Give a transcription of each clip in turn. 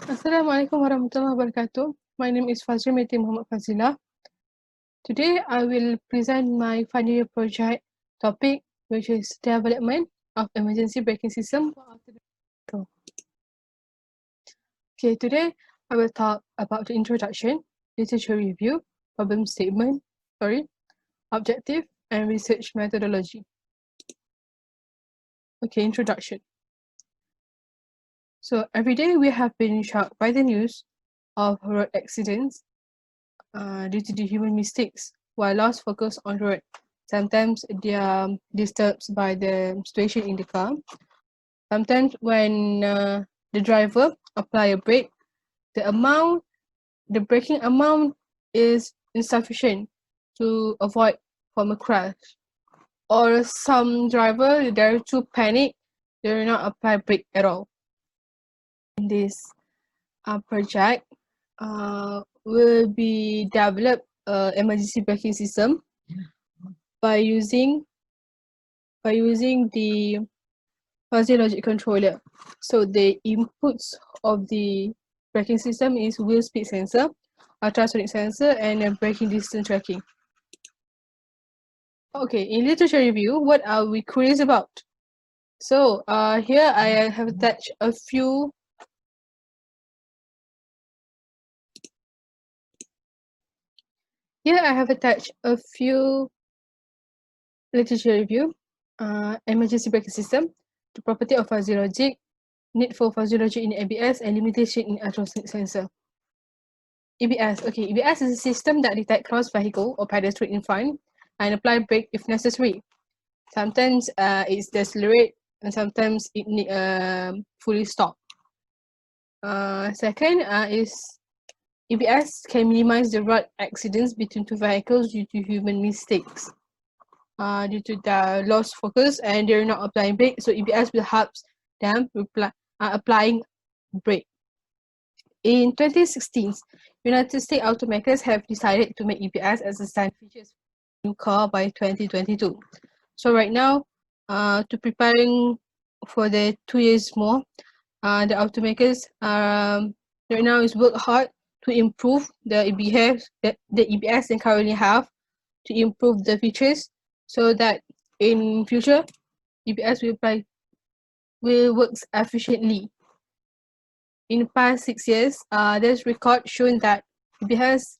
Assalamualaikum warahmatullahi wabarakatuh. My name is Fazreen binti Mohd Fadzilah. Today I will present my final year project topic, which is development of emergency braking system. Okay, today I will talk about the introduction, literature review, problem statement, objective, and research methodology. Okay, introduction. So every day we have been shocked by the news of road accidents due to the human mistakes while lost focus on road. Sometimes they are disturbed by the situation in the car. Sometimes when the driver apply a brake, the braking amount is insufficient to avoid from a crash. Or some driver, they're too panic, they will not apply brake at all. In this project, will be develop emergency braking system by using the fuzzy logic controller. So the inputs of the braking system is wheel speed sensor, ultrasonic sensor, and a braking distance tracking. Okay, in literature review, what are we curious about? So here I have attached a few literature review, emergency braking system, the property of fuzzy logic, need for fuzzy logic in ABS, and limitation in ultrasonic sensor. EBS. Okay, EBS is a system that detects cross vehicle or pedestrian in front and apply brake if necessary. Sometimes it's decelerate and sometimes it need fully stop. Second is EBS can minimize the road accidents between two vehicles due to human mistakes. Due to the lost focus and they're not applying brake, so EBS will help them applying brake. In 2016, United States automakers have decided to make EBS as a standard feature for new car by 2022. So right now, to preparing for the 2 years more, the automakers right now is work hard to improve the EBS they currently have, to improve the features so that in future EBS will work efficiently. In the past 6 years, there's record showing that EBS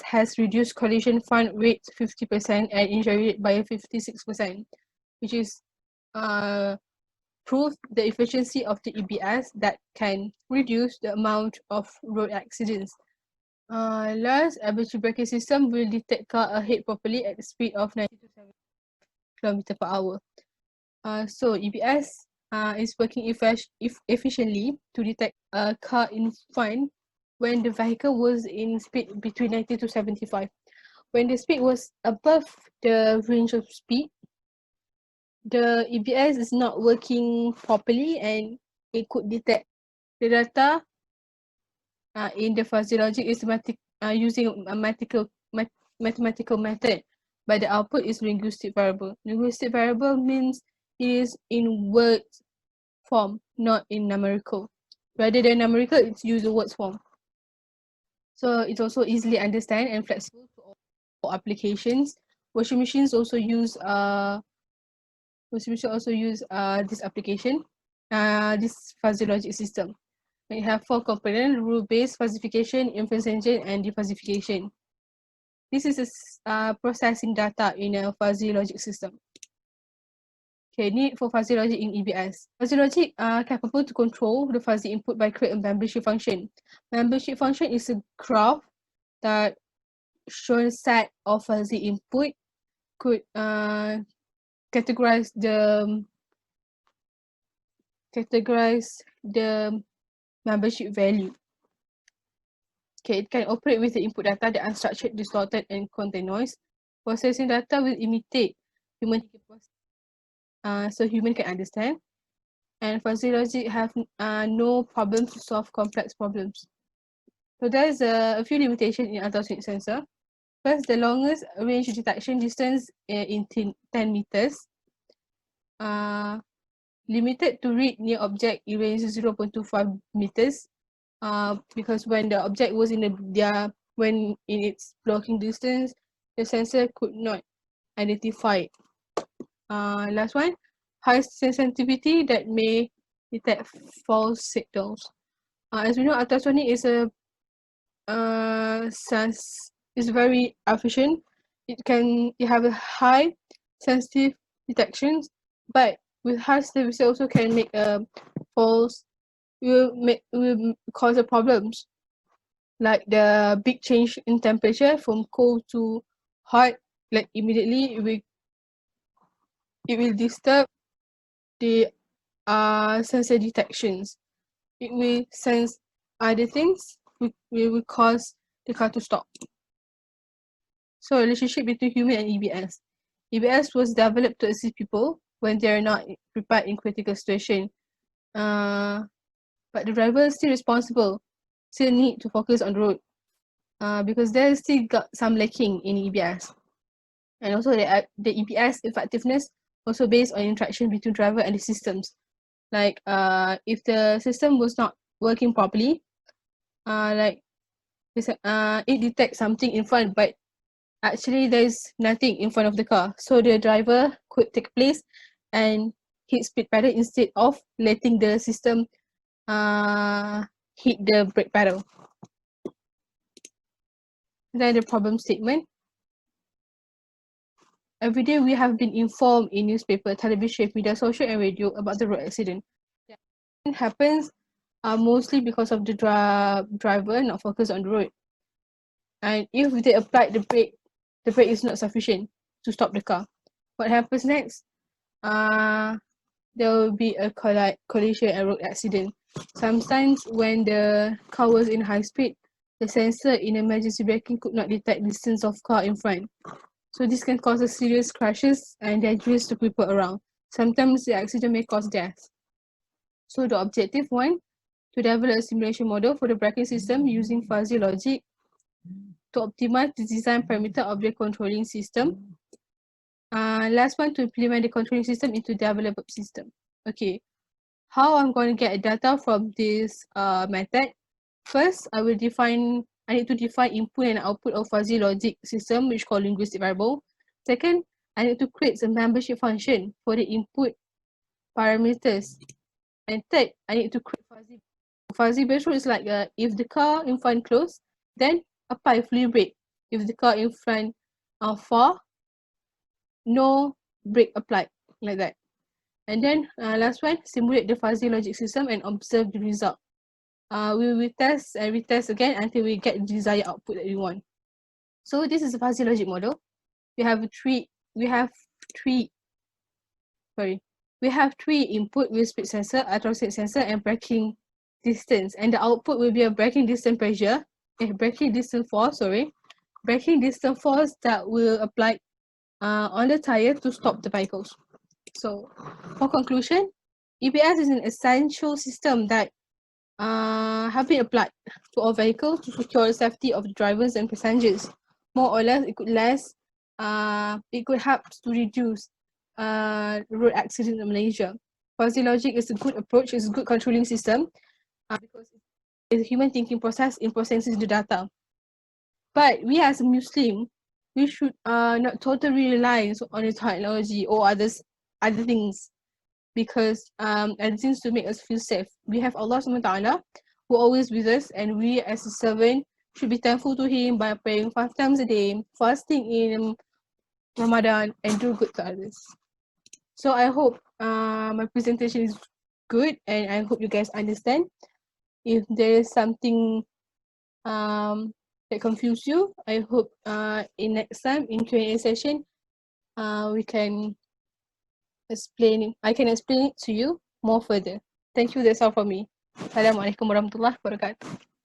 has reduced collision front rate 50% and injury rate by 56%, which is prove the efficiency of the EBS that can reduce the amount of road accidents. Last, emergency braking system will detect car ahead properly at the speed of 90 to 70 km per hour. So EBS is working efficiently to detect a car in front when the vehicle was in speed between 90 to 75. When the speed was above the range of speed, the EBS is not working properly and it could detect the data in the fuzzy logic is using a mathematical method, but the output is linguistic variable. Linguistic variable means it is in word form, not in numerical. Rather than numerical, it's used in words form. So it's also easily understand and flexible to all applications. Washing machines also use this application, this fuzzy logic system. We have 4 components: rule-based fuzzification, inference engine, and defuzzification. This is processing data in a fuzzy logic system. Okay, need for fuzzy logic in EBS. Fuzzy logic are capable to control the fuzzy input by creating a membership function. Membership function is a graph that shows a set of fuzzy input could categorize the membership value. Okay, it can operate with the input data that unstructured, distorted, and contain noise. Processing data will imitate human so human can understand. And fuzzy logic have no problems to solve complex problems. So there's a few limitations in ultrasonic sensor. First, the longest range detection distance in 10 meters. Limited to read near object in range 0.25 meters. because when the object was in when in its blocking distance, the sensor could not identify it. Last one, high sensitivity that may detect false signals. As we know, ultrasonic is a is very efficient. It have a high sensitive detections, but with high sensitivity also can make false will cause a problems like the big change in temperature from cold to hot, like immediately it will disturb the sensor detections. It will sense other things will cause the car to stop. So relationship between human and EBS. EBS was developed to assist people when they are not prepared in critical situation. But the driver is still responsible, still need to focus on the road. Because there's still got some lacking in EBS. And also the EBS effectiveness also based on interaction between driver and the systems. Like if the system was not working properly, like it detects something in front, but actually there's nothing in front of the car. So the driver could take place and hit speed pedal instead of letting the system hit the brake pedal. Then the problem statement. Every day we have been informed in newspaper, television, media, social and radio about the road accident. It happens mostly because of the driver not focused on the road. And if they applied the brake is not sufficient to stop the car. What happens next? There will be a collision and road accident. Sometimes when the car was in high speed, the sensor in emergency braking could not detect distance of car in front. So this can cause a serious crashes and dangerous to people around. Sometimes the accident may cause death. So the objective one, to develop a simulation model for the braking system using fuzzy logic to optimize the design parameter of the controlling system. Last one, to implement the controlling system into developed system. Okay, how I'm going to get data from this method. First, I need to define input and output of fuzzy logic system, which called linguistic variable. Second, I need to create a membership function for the input parameters. And third, I need to create fuzzy base rule is like if the car in front close, then apply fully brake. If the car in front far, no brake applied, like that. And then last one, simulate the fuzzy logic system and observe the result. We will test and retest again until we get the desired output that we want. So this is a fuzzy logic model. We have three input with speed sensor, ultrasonic sensor, and braking distance. And the output will be a braking distance braking distance force that will apply on the tire to stop the vehicles. So for conclusion, EBS is an essential system that have been applied to all vehicles to secure the safety of the drivers and passengers. More or less, it could help to reduce road accidents in Malaysia. Fuzzy logic is a good approach, it's a good controlling system because it's a human thinking process in processing the data. But we as a Muslim, we should not totally rely on the technology or other things, because it seems to make us feel safe. We have Allah SWT who always with us, and we as a servant should be thankful to him by praying 5 times a day, fasting in Ramadan, and do good to others. So I hope my presentation is good, and I hope you guys understand. If there is something that confuse you, I hope in next time in Q&A session I can explain it to you more further. Thank you, that's all from me. Assalamualaikum warahmatullahi wabarakatuh.